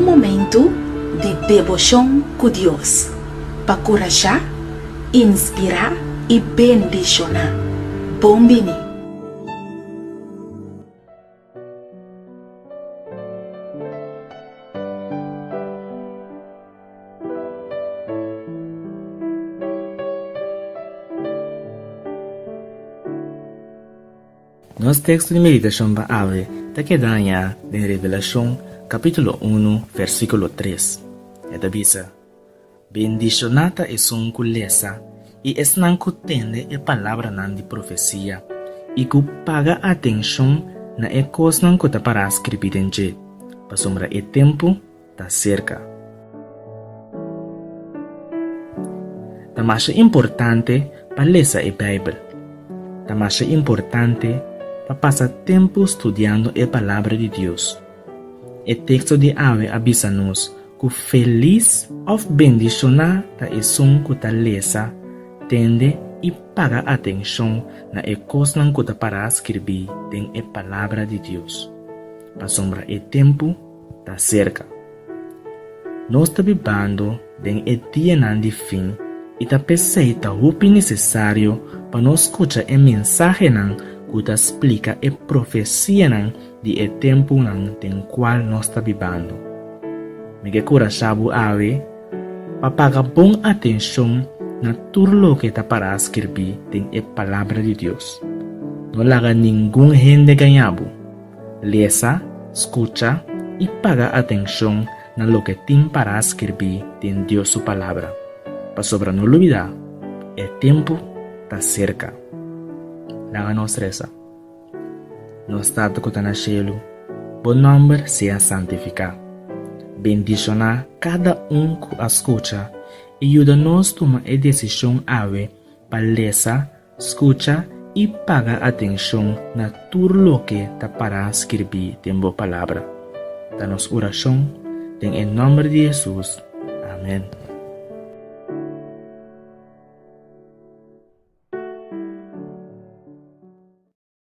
um momento de devoção com Deus, para encorajar, inspirar e bendicionar. Bom bini. Nosso texto de meditação para hoje está quedando em Revelação, capítulo 1, versículo 3. Esta diz: bendicionata é som culesa e es não cutende a palavra nan de profecia e que paga atenção na e coisa não cuta para escrever em je, para sombra e tempo está cerca. Tá mais importante para ler a Bíblia. Tá mais importante para passar tempo estudando a palavra de Deus. O texto de hoje avisa-nos que feliz ou bendicionada é som que está lesa, tende e paga atenção na coisa que está para escrever em a palavra de Deus. Para sombra o tempo está cerca. Nós estamos vivendo em o dia de fim e está pensando o que é necessário para nós escutar a mensagem que explica a profecia de o tempo em qual nós estamos vivendo. Me encorajamos para pagar boa atenção na tudo que está para escrever em a palavra de Deus. Não laga nenhum gente ganhado. Leia, escuta e paga atenção na lo que tem para escrever em Deus sua palavra. Para sobre não olvidar, o tempo está cerca. Laga nos reza. No estado que está no cielo, bom nome seja santificado. Bendiciona cada que escuta e ajuda-nos a tomar a decisão ave para ler, escuta e pagar atenção na tudo que está para escrever em boa palavra. Da nossa oração, em nome de Jesus. Amém.